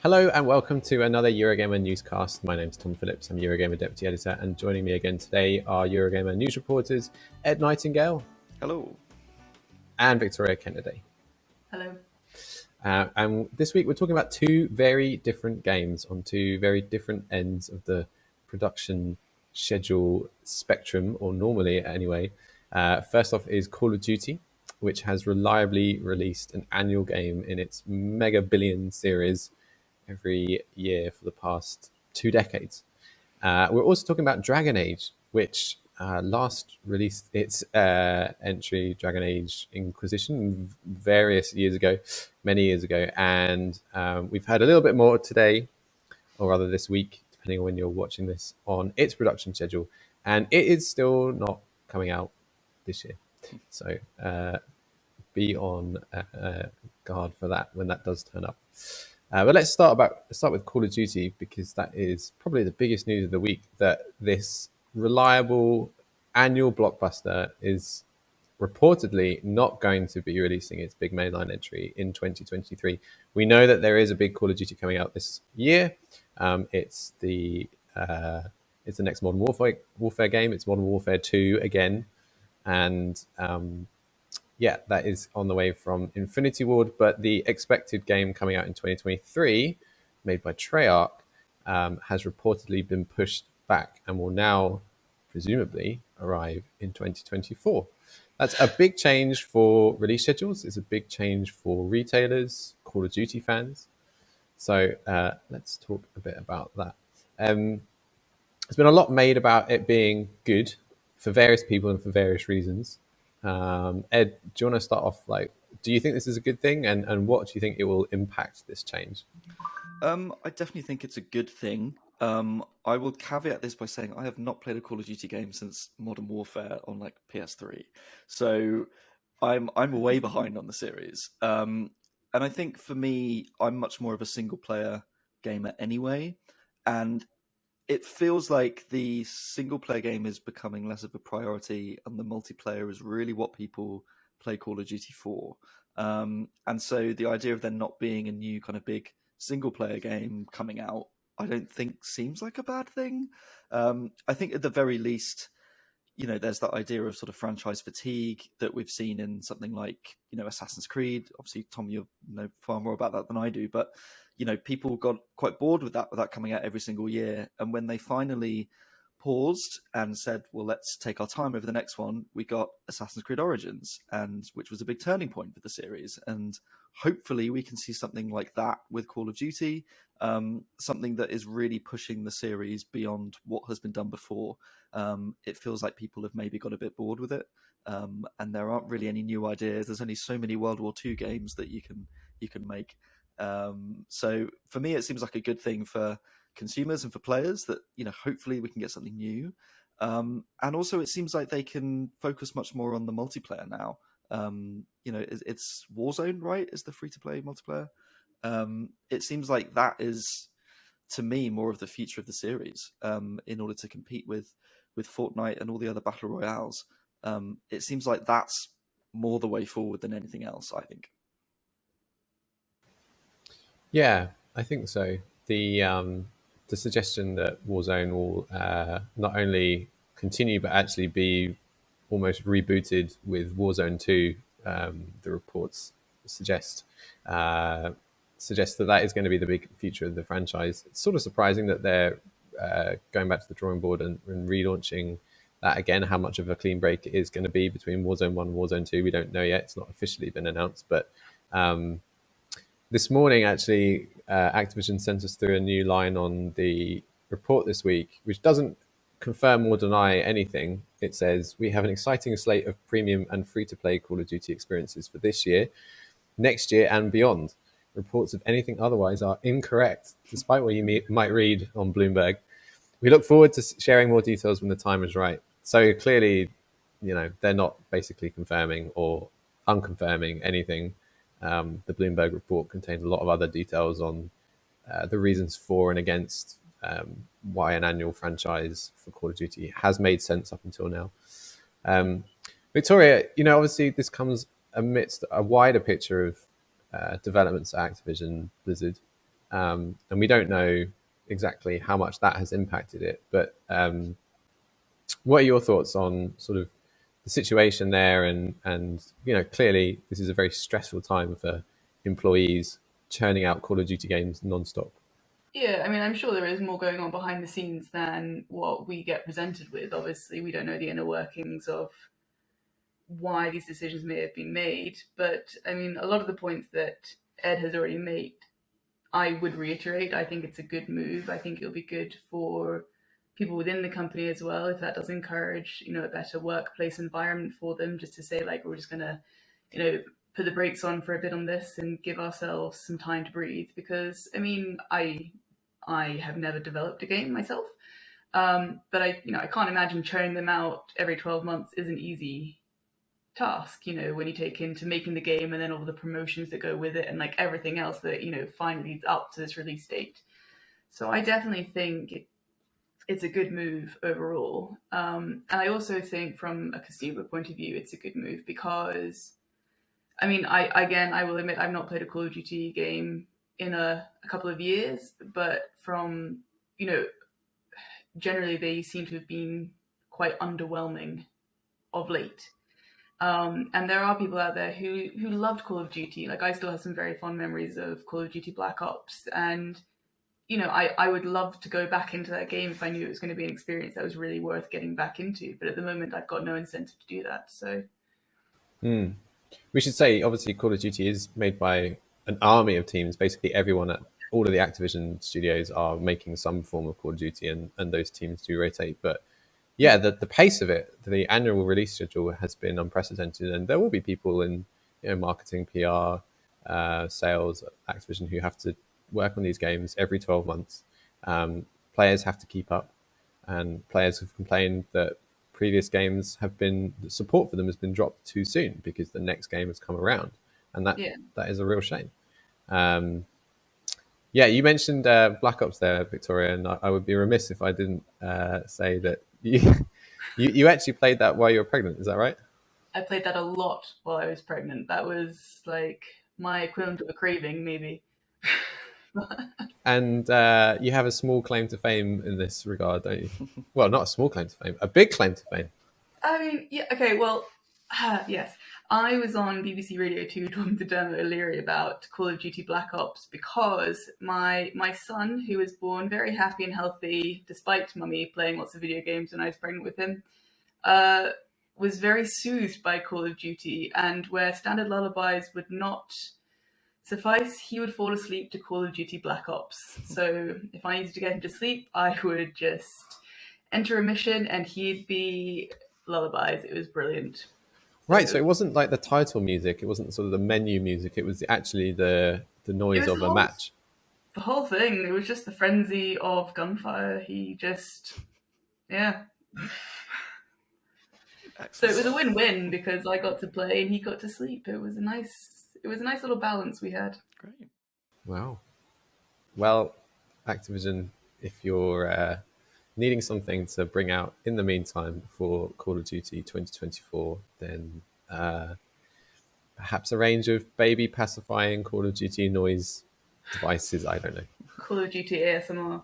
Hello and welcome to another Eurogamer Newscast. My name's Tom Phillips, I'm Eurogamer Deputy Editor, and joining me again today are Eurogamer News reporters Ed Nightingale. Hello. And Victoria Kennedy. Hello. And this week we're talking about two very different games on two very different ends of the production schedule spectrum, or normally anyway. First off is Call of Duty, which has reliably released an annual game in its mega billion series every year for the past 2 decades. We're also talking about Dragon Age, which last released its entry, Dragon Age Inquisition, many years ago. And we've heard a little bit more today, or rather this week, depending on when you're watching this, on its production schedule. And it is still not coming out this year. So be on guard for that when that does turn up. But let's start with Call of Duty, because that is probably the biggest news of the week, that this reliable annual blockbuster is reportedly not going to be releasing its big mainline entry in 2023. We know that there is a big Call of Duty coming out this year. It's the next Modern Warfare game. It's Modern Warfare 2 again. And yeah, that is on the way from Infinity Ward, but the expected game coming out in 2023, made by Treyarch, has reportedly been pushed back and will now presumably arrive in 2024. That's a big change for release schedules. It's a big change for retailers, Call of Duty fans. So let's talk a bit about that. There's been a lot made about it being good for various people and for various reasons. Ed, do you want to start off? Do you think this is a good thing, and what do you think it will impact this change? I definitely think it's a good thing. I will caveat this by saying I have not played a Call of Duty game since Modern Warfare on PS3, so I'm way behind on the series. And I think for me, I'm much more of a single player gamer anyway, and it feels like the single player game is becoming less of a priority, and the multiplayer is really what people play Call of Duty for. And so the idea of there not being a new kind of big single player game coming out, I don't think seems like a bad thing. I think at the very least, there's that idea of sort of franchise fatigue that we've seen in something like, Assassin's Creed. Obviously, Tom, you know far more about that than I do, but people got quite bored with that coming out every single year. And when they finally paused and said, well, let's take our time over the next one, we got Assassin's Creed Origins, which was a big turning point for the series. And hopefully we can see something like that with Call of Duty, something that is really pushing the series beyond what has been done before. It feels like people have maybe got a bit bored with it, and there aren't really any new ideas. There's only so many World War II games that you can make. So for me, it seems like a good thing for consumers and for players that, hopefully we can get something new. And also it seems like they can focus much more on the multiplayer now. It's Warzone, right? Is the free-to-play multiplayer. It seems like that is, to me, more of the future of the series, in order to compete with Fortnite and all the other battle royales. It seems like that's more the way forward than anything else, I think. Yeah, I think so. The suggestion that Warzone will not only continue but actually be almost rebooted with Warzone 2, the reports suggest that is going to be the big future of the franchise. It's sort of surprising that they're going back to the drawing board and relaunching that again. How much of a clean break it is going to be between Warzone 1 and Warzone 2, we don't know yet. It's not officially been announced, but this morning, actually, Activision sent us through a new line on the report this week, which doesn't confirm or deny anything. It says, we have an exciting slate of premium and free-to-play Call of Duty experiences for this year, next year, and beyond. Reports of anything otherwise are incorrect, despite what you might read on Bloomberg. We look forward to sharing more details when the time is right. So clearly, they're not basically confirming or unconfirming anything. The Bloomberg report contained a lot of other details on the reasons for and against why an annual franchise for Call of Duty has made sense up until now. Victoria, obviously this comes amidst a wider picture of developments at Activision Blizzard, and we don't know exactly how much that has impacted it. But what are your thoughts on sort of the situation there? And clearly this is a very stressful time for employees churning out Call of Duty games nonstop. Yeah, I mean, I'm sure there is more going on behind the scenes than what we get presented with. Obviously, we don't know the inner workings of why these decisions may have been made. But I mean, a lot of the points that Ed has already made, I would reiterate. I think it's a good move. I think it'll be good for people within the company as well, if that does encourage, a better workplace environment for them, just to say, like, we're just going to, put the brakes on for a bit on this and give ourselves some time to breathe. Because, I mean, I have never developed a game myself. But I can't imagine churning them out every 12 months is an easy task, when you take into making the game and then all the promotions that go with it and like everything else that, finally leads up to this release date. So I definitely think it's a good move overall. And I also think from a consumer point of view, it's a good move because, I mean, I will admit I've not played a Call of Duty game in a couple of years, but from, generally they seem to have been quite underwhelming of late. And there are people out there who loved Call of Duty. Like I still have some very fond memories of Call of Duty Black Ops, and I would love to go back into that game if I knew it was going to be an experience that was really worth getting back into. But at the moment, I've got no incentive to do that. So We should say, obviously, Call of Duty is made by an army of teams. Basically, everyone at all of the Activision studios are making some form of Call of Duty, and those teams do rotate. But yeah, the pace of it, the annual release schedule has been unprecedented, and there will be people in marketing, PR, sales, Activision who have to work on these games every 12 months. Players have to keep up, and players have complained that previous games have been the support for them has been dropped too soon because the next game has come around, and that yeah, that is a real shame. Yeah, you mentioned Black Ops there, Victoria, and I would be remiss if I didn't say that you actually played that while you were pregnant. Is that right? I played that a lot while I was pregnant. That was like my equivalent of a craving, maybe. And you have a small claim to fame in this regard, don't you? Well, not a small claim to fame, a big claim to fame. I mean, yeah, okay, well, yes. I was on BBC Radio 2 talking to Dermot O'Leary about Call of Duty Black Ops because my son, who was born very happy and healthy, despite mummy playing lots of video games when I was pregnant with him, was very soothed by Call of Duty, and where standard lullabies would not suffice, he would fall asleep to Call of Duty Black Ops. So if I needed to get him to sleep, I would just enter a mission and he'd be lullabies. It was brilliant. Right, so it wasn't like the title music, it wasn't sort of the menu music, it was actually the noise of a match. The whole thing, it was just the frenzy of gunfire. He just, yeah. So it was a win-win because I got to play and he got to sleep. It was a nice little balance we had. Great. Wow. Well, Activision, if you're needing something to bring out in the meantime for Call of Duty 2024, then perhaps a range of baby pacifying Call of Duty noise devices. I don't know. Call of Duty ASMR.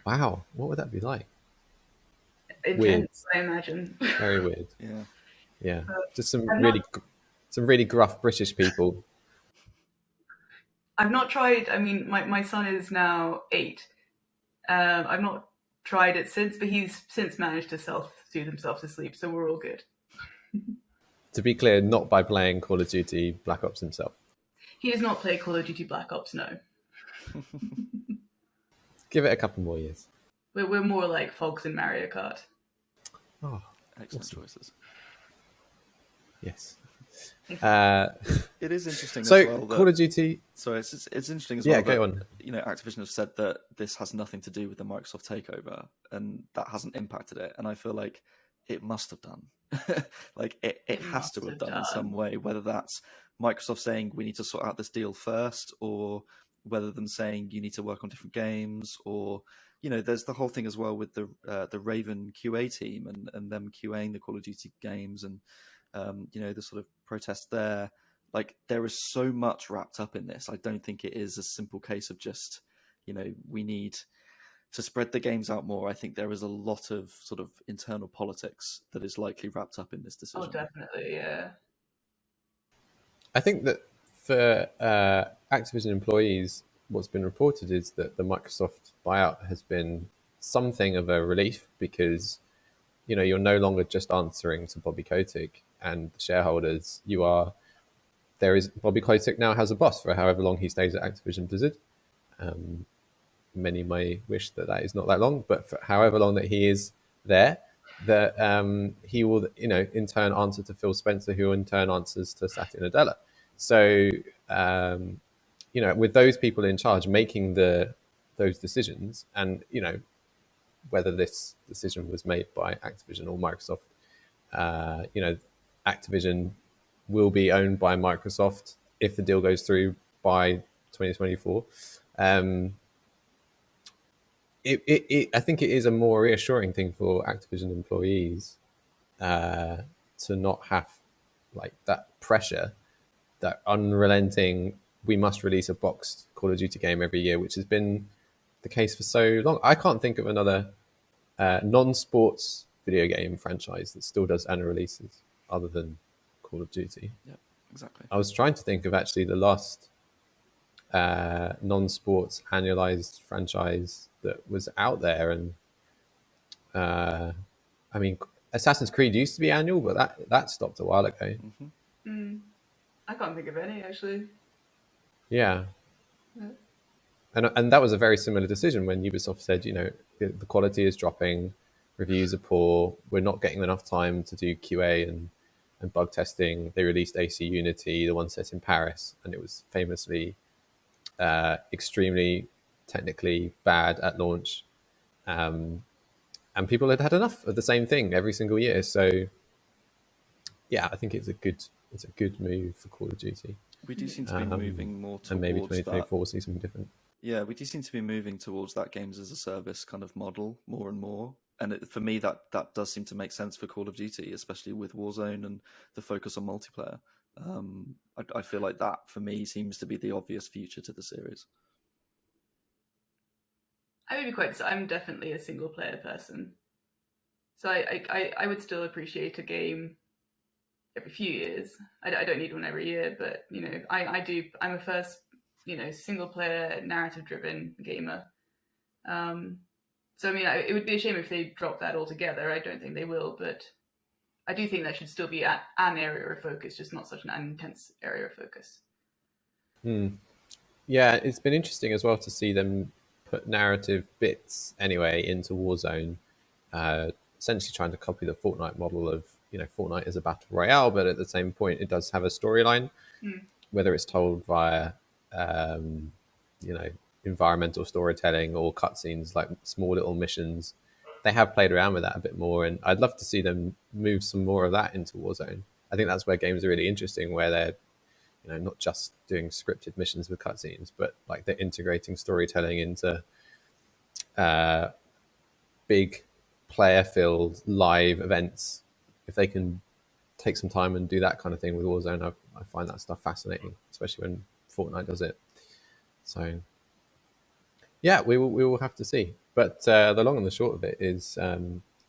Wow, what would that be like? Intense, Weird. I imagine. Very weird. Yeah. Just some really gruff British people. I've not tried. I mean, my son is now 8. I've not tried it since, but he's since managed to self-soothe himself to sleep, so we're all good. To be clear, not by playing Call of Duty Black Ops himself. He does not play Call of Duty Black Ops, no. Give it a couple more years. We're more like Fogs in Mario Kart. Oh, Excellent awesome. choices. Yes. It is interesting so as well. Call of Duty. Sorry, it's interesting as Yeah, well. go that, on. Activision have said that this has nothing to do with the Microsoft takeover, and that hasn't impacted it. And I feel like it must have done. Like it has to have done in some way. Whether that's Microsoft saying we need to sort out this deal first, or whether them saying you need to work on different games, or there's the whole thing as well with the Raven QA team and them QAing the Call of Duty games and the sort of protest there. Like, there is so much wrapped up in this. I don't think it is a simple case of just, we need to spread the games out more. I think there is a lot of sort of internal politics that is likely wrapped up in this decision. Oh, definitely, yeah. I think that for Activision employees, what's been reported is that the Microsoft buyout has been something of a relief because, you're no longer just answering to Bobby Kotick and the shareholders. Bobby Kotick now has a boss for however long he stays at Activision Blizzard. Many may wish that is not that long, but for however long that he is there, that he will, in turn answer to Phil Spencer, who in turn answers to Satya Nadella. So, with those people in charge making those decisions, and whether this decision was made by Activision or Microsoft, Activision will be owned by Microsoft if the deal goes through by 2024. I think it is a more reassuring thing for Activision employees to not have like that pressure, that unrelenting, we must release a boxed Call of Duty game every year, which has been the case for so long. I can't think of another non-sports video game franchise that still does annual releases other than Call of Duty. Yeah, exactly. I was trying to think of actually the last non-sports annualized franchise that was out there, and I mean, Assassin's Creed used to be annual, but that stopped a while ago. I can't think of any, actually. Yeah. And that was a very similar decision when Ubisoft said, the quality is dropping, reviews are poor, we're not getting enough time to do QA and bug testing. They released AC Unity, the one set in Paris, and it was famously extremely technically bad at launch. And people had enough of the same thing every single year. So, yeah, I think it's a good move for Call of Duty. We do seem to be moving more towards and maybe 2024 will see something different. Yeah, we do seem to be moving towards that games as a service kind of model more and more. And for me, that does seem to make sense for Call of Duty, especially with Warzone and the focus on multiplayer. I feel like that, for me, seems to be the obvious future to the series. I'm definitely a single player person. So I would still appreciate a game every few years. I don't need one every year, but, I do. I'm a first, single player, narrative driven gamer. So, I mean, it would be a shame if they dropped that altogether. I don't think they will, but I do think that should still be an area of focus, just not such an intense area of focus. Yeah, it's been interesting as well to see them put narrative bits anyway into Warzone, essentially trying to copy the Fortnite model of, Fortnite is a battle royale, but at the same point it does have a storyline, whether it's told via, environmental storytelling or cutscenes, like small little missions. They have played around with that a bit more, and I'd love to see them move some more of that into Warzone. I think that's where games are really interesting, where they're not just doing scripted missions with cutscenes, but like they're integrating storytelling into big player-filled live events. If they can take some time and do that kind of thing with Warzone, I find that stuff fascinating, especially when Fortnite does it. So, yeah, we will have to see. But the long and the short of it is,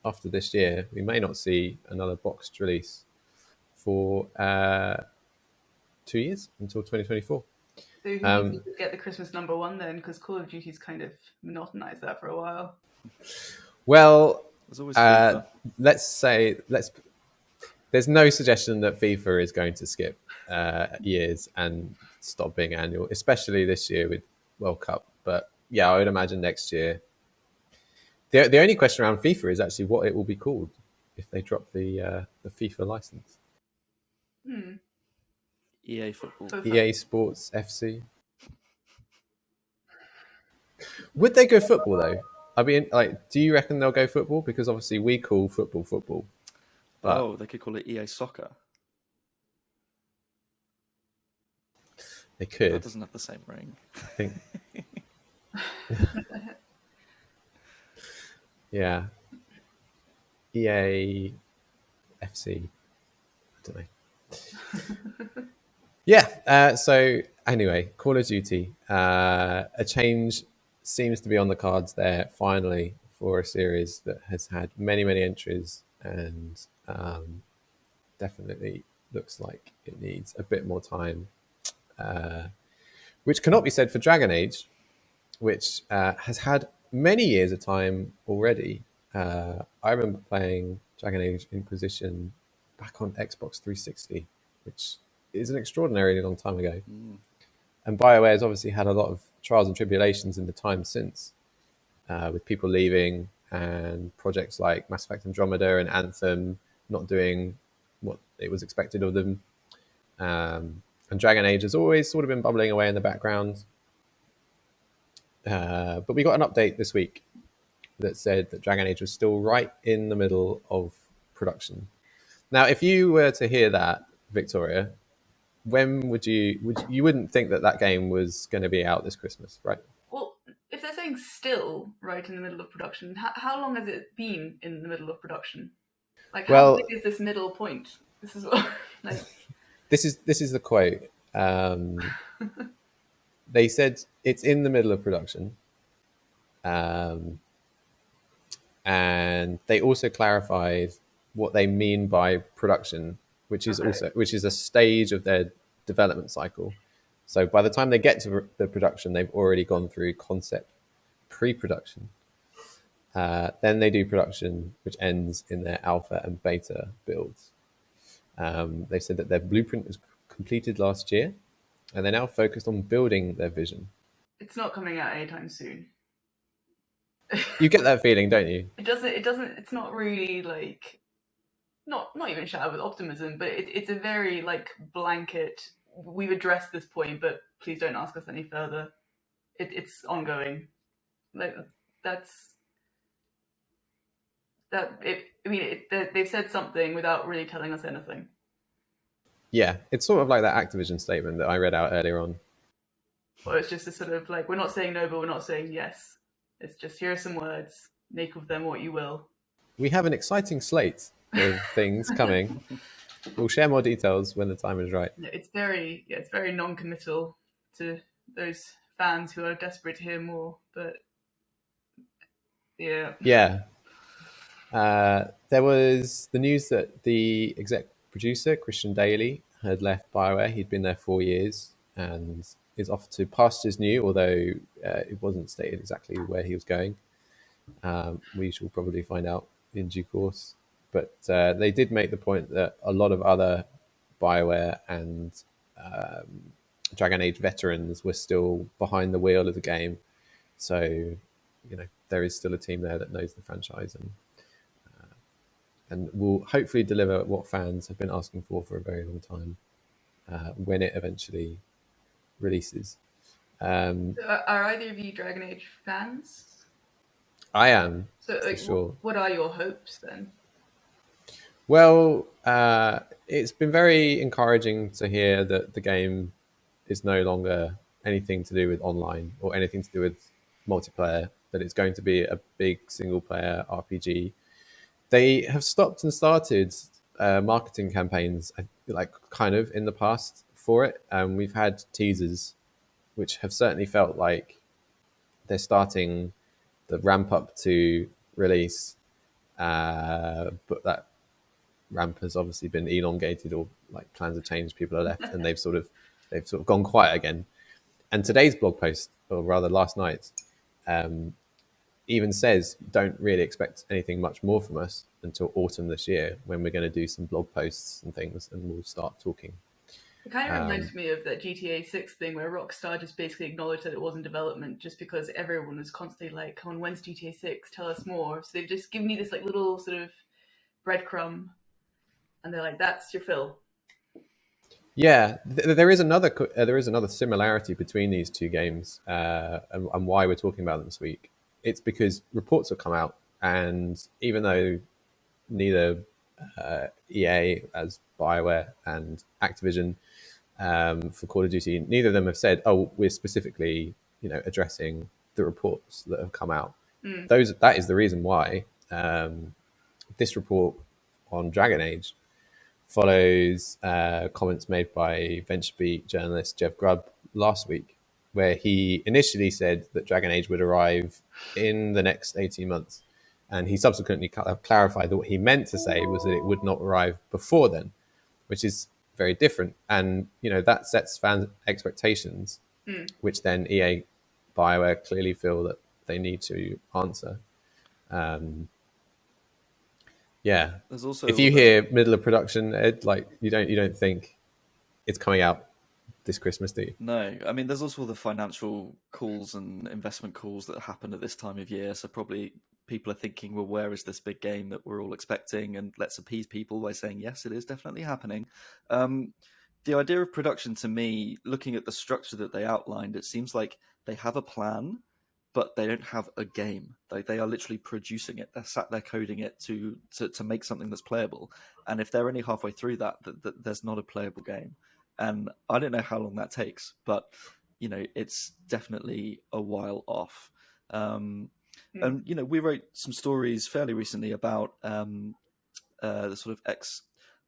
after this year, we may not see another boxed release for 2 years until 2024. So who needs to get the Christmas #1 then? Because Call of Duty's kind of monotonized that for a while. Well, there's always FIFA. There's no suggestion that FIFA is going to skip years and stop being annual, especially this year with World Cup. But yeah, I would imagine next year. The only question around FIFA is actually what it will be called if they drop the FIFA license. EA Football. EA Sports FC. Would they go football though? I mean, like, do you reckon they'll go football? Because obviously we call football. But they could call it EA Soccer. They could. That doesn't have the same ring. I think. Yeah. EA FC. I don't know. Yeah. So anyway, Call of Duty. A change seems to be on the cards there finally for a series that has had many, many entries and definitely looks like it needs a bit more time, which cannot be said for Dragon Age, which has had many years of time already. I remember playing Dragon Age Inquisition back on Xbox 360, which is an extraordinarily long time ago. And BioWare has obviously had a lot of trials and tribulations in the time since, with people leaving and projects like Mass Effect Andromeda and Anthem not doing what it was expected of them. And Dragon Age has always sort of been bubbling away in the background. But we got an update this week that said that Dragon Age was still right in the middle of production. Now, if you were to hear that, Victoria, when you wouldn't think that that game was going to be out this Christmas, right? Well, if they're saying still right in the middle of production, how long has it been in the middle of production? Like, how big is this middle point? This is what, like. This is the quote. They said it's in the middle of production, and they also clarified what they mean by production, which is a stage of their development cycle. So by the time they get to the production, they've already gone through concept, pre-production. Then they do production, which ends in their alpha and beta builds. They said that their blueprint was completed last year, and they're now focused on building their vision. It's not coming out anytime soon. You get that feeling, don't you? It doesn't. It's not really like, not even shout with optimism, but it's a very like blanket. We've addressed this point, but please don't ask us any further. It's ongoing. Like that's that. They've said something without really telling us anything. Yeah, it's sort of like that Activision statement that I read out earlier on. Or it's just a sort of like, we're not saying no, but we're not saying yes. It's just, here are some words, make of them what you will. We have an exciting slate of things coming. We'll share more details when the time is right. It's very non-committal to those fans who are desperate to hear more, but yeah. Yeah. There was the news that the exec producer, Christian Daly, had left BioWare. He'd been there 4 years and is off to pastures new, although it wasn't stated exactly where he was going. We shall probably find out in due course. But they did make the point that a lot of other BioWare and Dragon Age veterans were still behind the wheel of the game. So, there is still a team there that knows the franchise and will hopefully deliver what fans have been asking for a very long time when it eventually releases. Are either of you Dragon Age fans? I am. So, for sure. What are your hopes then? Well, it's been very encouraging to hear that the game is no longer anything to do with online or anything to do with multiplayer, that it's going to be a big single-player RPG. They have stopped and started marketing campaigns, like kind of in the past for it. We've had teasers, which have certainly felt like they're starting the ramp up to release, but that ramp has obviously been elongated, or like plans have changed, people are left, and they've sort of gone quiet again. And today's blog post, or rather last night's, even says don't really expect anything much more from us until autumn this year, when we're going to do some blog posts and things, and we'll start talking. It kind of reminds me of that GTA 6 thing where Rockstar just basically acknowledged that it was in development just because everyone was constantly like, come on, when's GTA 6? Tell us more. So they've just given you this like little sort of breadcrumb, and they're like, that's your fill. Yeah, there is another similarity between these two games, and why we're talking about them this week. It's because reports have come out, and even though neither EA as BioWare and Activision for Call of Duty, neither of them have said, "Oh, we're specifically, addressing the reports that have come out." That is the reason why this report on Dragon Age follows comments made by VentureBeat journalist Jeff Grubb last week, where he initially said that Dragon Age would arrive in the next 18 months. And he subsequently clarified that what he meant to say was that it would not arrive before then, which is very different. And, that sets fan expectations, which then EA, BioWare clearly feel that they need to answer. Yeah. There's also if you hear middle of production, Ed, like you don't think it's coming out this Christmas, do you? No, I mean, there's also the financial calls and investment calls that happen at this time of year. So probably people are thinking, well, where is this big game that we're all expecting? And let's appease people by saying, yes, it is definitely happening. The idea of production, to me, looking at the structure that they outlined, it seems like they have a plan, but they don't have a game. They are literally producing it. They're sat there coding it to make something that's playable. And if they're only halfway through that there's not a playable game. And I don't know how long that takes, but it's definitely a while off. And we wrote some stories fairly recently about the sort of ex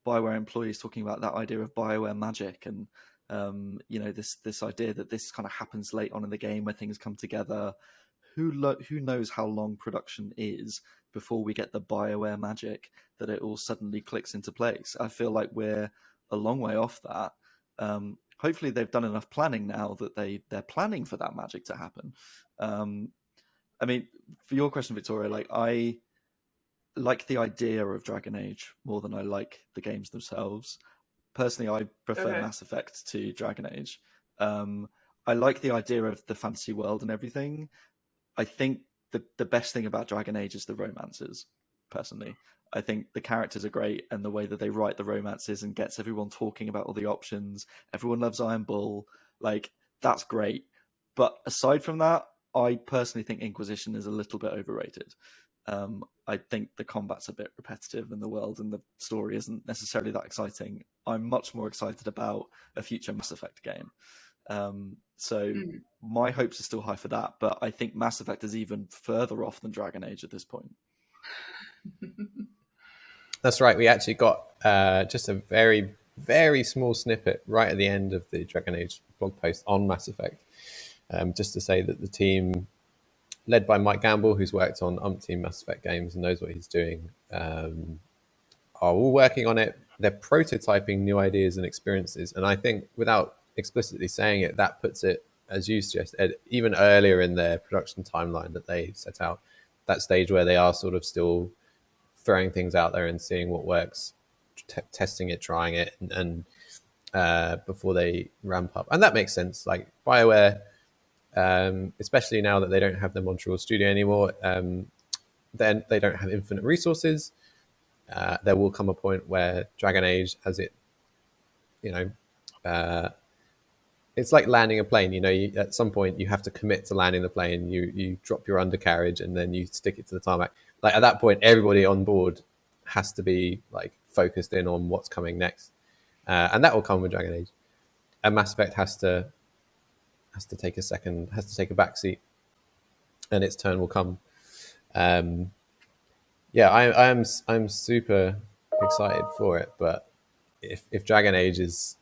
BioWare employees talking about that idea of BioWare magic, and this idea that this kind of happens late on in the game where things come together. Who knows how long production is before we get the BioWare magic that it all suddenly clicks into place? I feel like we're a long way off that. Hopefully they've done enough planning now that they're planning for that magic to happen. I mean, for your question, Victoria, like I like the idea of Dragon Age more than I like the games themselves. Personally, I prefer Mass Effect to Dragon Age. I like the idea of the fantasy world and everything. I think the best thing about Dragon Age is the romances, personally. I think the characters are great, and the way that they write the romances and gets everyone talking about all the options. Everyone loves Iron Bull. Like, that's great. But aside from that, I personally think Inquisition is a little bit overrated. I think the combat's a bit repetitive and the world and the story isn't necessarily that exciting. I'm much more excited about a future Mass Effect game. My hopes are still high for that, but I think Mass Effect is even further off than Dragon Age at this point. That's right. We actually got just a very, very small snippet right at the end of the Dragon Age blog post on Mass Effect, just to say that the team, led by Mike Gamble, who's worked on umpteen Mass Effect games and knows what he's doing, are all working on it. They're prototyping new ideas and experiences. And I think without explicitly saying it, that puts it, as you suggested, even earlier in their production timeline that they set out, that stage where they are sort of still throwing things out there and seeing what works, testing it, trying it, and before they ramp up. And that makes sense. Like BioWare, especially now that they don't have the Montreal studio anymore, then they don't have infinite resources. There will come a point where Dragon Age, as it, it's like landing a plane. At some point you have to commit to landing the plane. You drop your undercarriage and then you stick it to the tarmac. Like at that point, everybody on board has to be like focused in on what's coming next, and that will come with Dragon Age. And Mass Effect has to take a second, has to take a back seat, and its turn will come. I'm super excited for it, but if Dragon Age is,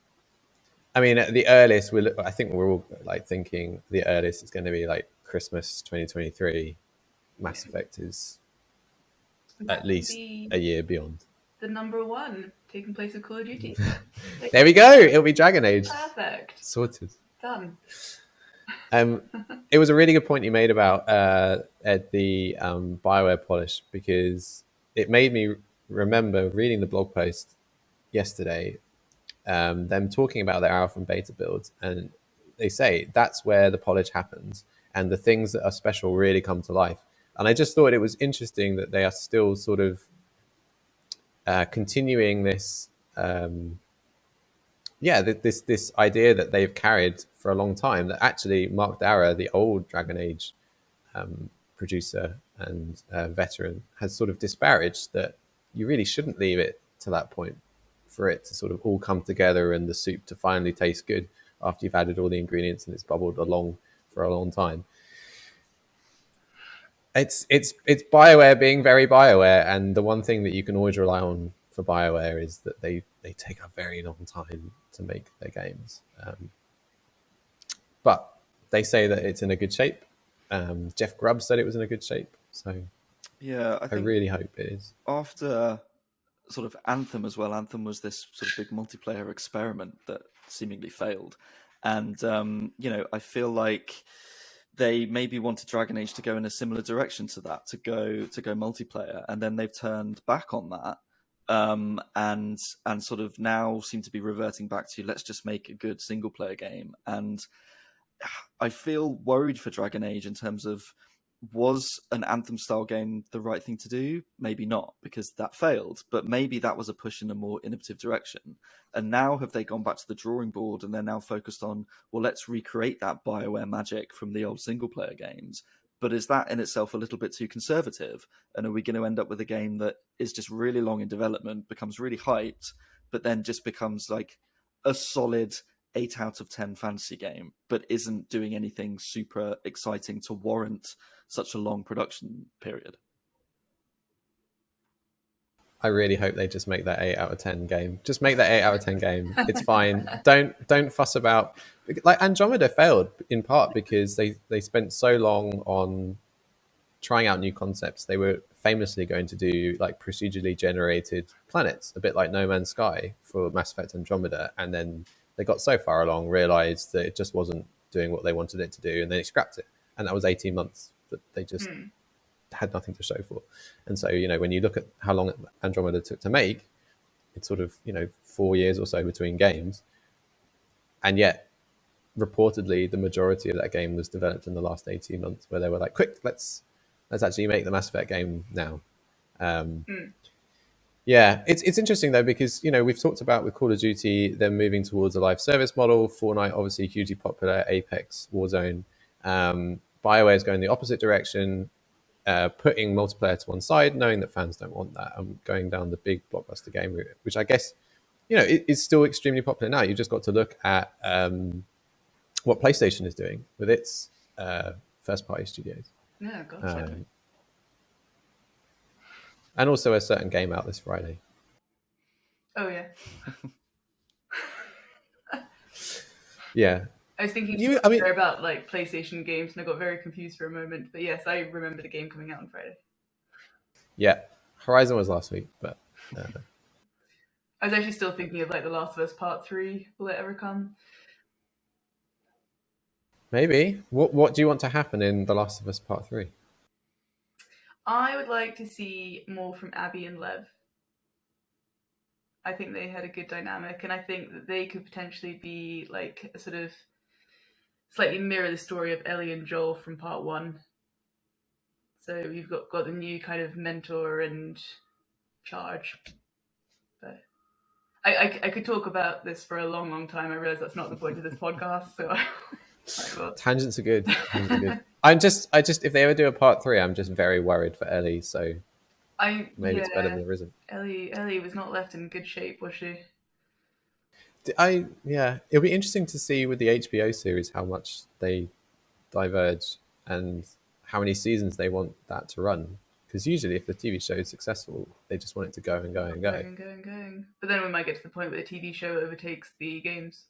I mean, at the earliest, I think we're all like thinking the earliest is going to be like Christmas 2023. Mass Effect is at least a year beyond. The number one taking place with Call of Duty. There we go. It'll be Dragon Age. Perfect. Sorted. Done. It was a really good point you made about the BioWare polish, because it made me remember reading the blog post yesterday, them talking about their alpha and beta builds, and they say that's where the polish happens and the things that are special really come to life. And I just thought it was interesting that they are still sort of continuing this this idea that they've carried for a long time, that actually Mark Darrah, the old Dragon Age producer and veteran, has sort of disparaged, that you really shouldn't leave it to that point for it to sort of all come together and the soup to finally taste good after you've added all the ingredients and it's bubbled along for a long time. It's BioWare being very BioWare, and the one thing that you can always rely on for BioWare is that they take a very long time to make their games. But they say that it's in a good shape. Jeff Grubb said it was in a good shape. So Yeah, I I think really hope it is. after sort of Anthem as well, Anthem was this sort of big multiplayer experiment that seemingly failed. And, I feel like they maybe wanted Dragon Age to go in a similar direction to that, to go multiplayer, and then they've turned back on that, and sort of now seem to be reverting back to let's just make a good single player game. And I feel worried for Dragon Age in terms of, was an Anthem style game the right thing to do? Maybe not, because that failed, but maybe that was a push in a more innovative direction. And now have they gone back to the drawing board and they're now focused on, well, let's recreate that BioWare magic from the old single player games. But is that in itself a little bit too conservative? And are we going to end up with a game that is just really long in development, becomes really hyped, but then just becomes like a solid 8 out of 10 fantasy game, but isn't doing anything super exciting to warrant such a long production period? I really hope they just make that 8 out of 10 game. Just make that 8 out of 10 game. It's fine. Don't fuss about, like Andromeda failed in part because they spent so long on trying out new concepts. They were famously going to do like procedurally generated planets, a bit like No Man's Sky for Mass Effect Andromeda, and then they got so far along, realized that it just wasn't doing what they wanted it to do, and they scrapped it. And that was 18 months that they just had nothing to show for. And so, when you look at how long Andromeda took to make, it's sort of, 4 years or so between games. And yet, reportedly, the majority of that game was developed in the last 18 months, where they were like, quick, let's actually make the Mass Effect game now. Yeah, it's interesting though, because we've talked about with Call of Duty them moving towards a live service model. Fortnite obviously hugely popular, Apex, Warzone. BioWare is going the opposite direction, putting multiplayer to one side, knowing that fans don't want that, and going down the big blockbuster game route, which I guess is still extremely popular now. You just got to look at what PlayStation is doing with its first party studios. Yeah, gotcha. And also a certain game out this Friday. Oh yeah. Yeah. I was thinking about like PlayStation games, and I got very confused for a moment. But yes, I remember the game coming out on Friday. Yeah, Horizon was last week, but I was actually still thinking of like The Last of Us Part 3. Will it ever come? maybe. What do you want to happen in The Last of Us Part 3? I would like to see more from Abby and Lev. I think they had a good dynamic, and I think that they could potentially be like a sort of slightly mirror the story of Ellie and Joel from Part 1. So you've got the new kind of mentor and charge. But I could talk about this for a long, long time. I realize that's not the point of this podcast, so I will. Tangents are good. I just if they ever do a Part 3, I'm just very worried for Ellie. So maybe it's better than there isn't. Ellie was not left in good shape, was she? It'll be interesting to see with the HBO series how much they diverge and how many seasons they want that to run. Because usually, if the TV show is successful, they just want it to go and go and go. Going. But then we might get to the point where the TV show overtakes the games.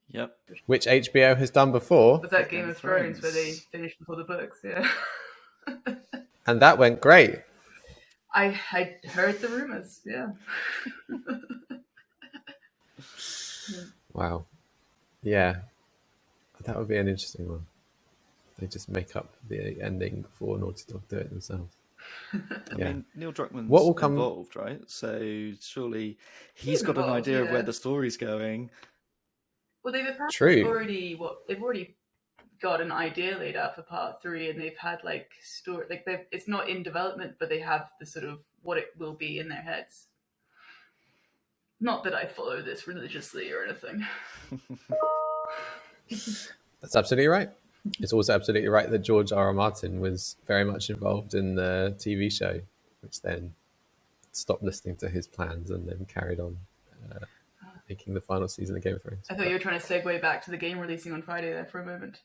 Yep. Which HBO has done before. Was that Game of Thrones where they finished before the books? Yeah. And that went great. I heard the rumors. Yeah. Wow. Yeah. That would be an interesting one. They just make up the ending before Naughty Dog do it themselves. I mean, Neil Druckmann's involved, right? So surely he's got an idea of where the story's going. Well, they've apparently already got an idea laid out for Part 3, and they've had like story, like it's not in development, but they have the sort of what it will be in their heads. Not that I follow this religiously or anything. That's absolutely right. It's also absolutely right that George R.R. Martin was very much involved in the TV show, which then stopped listening to his plans and then carried on making the final season of Game of Thrones. I thought you were trying to segue back to the game releasing on Friday there for a moment.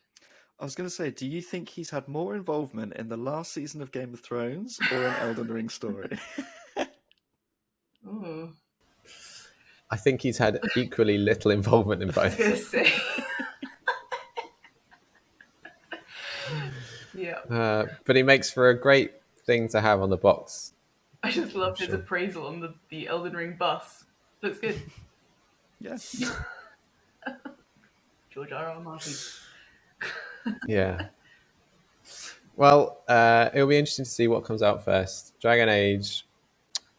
I was going to say, do you think he's had more involvement in the last season of Game of Thrones or an Elden Ring story? I think he's had equally little involvement in I was both. going to say. Yeah. But he makes for a great thing to have on the box. I just loved his sure. appraisal on the Elden Ring bus. Looks good. Yeah. George R.R. Martin. Yeah. Well, it'll be interesting to see what comes out first: Dragon Age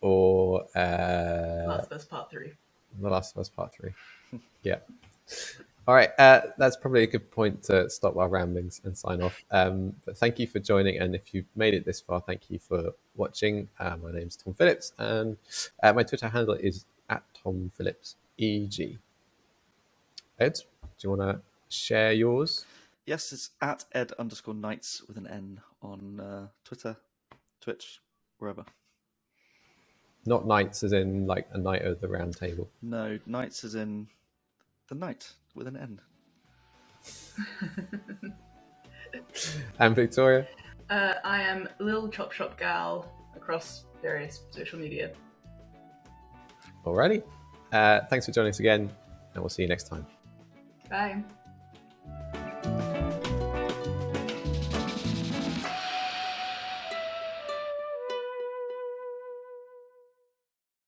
or Last of Us Part 3. The Last of Us Part 3. Yeah. All right. That's probably a good point to stop our ramblings and sign off. But thank you for joining. And if you've made it this far, thank you for watching. My name's Tom Phillips, and my Twitter handle is @TomPhillipsEG. Ed, do you want to share yours? Yes, it's at @ed_knights with an N on Twitter, Twitch, wherever. Not knights as in like a knight of the round table. No, knights as in the knight with an N. And Victoria? I am Lil Chop Shop Gal across various social media. Alrighty. Thanks for joining us again, and we'll see you next time. Bye.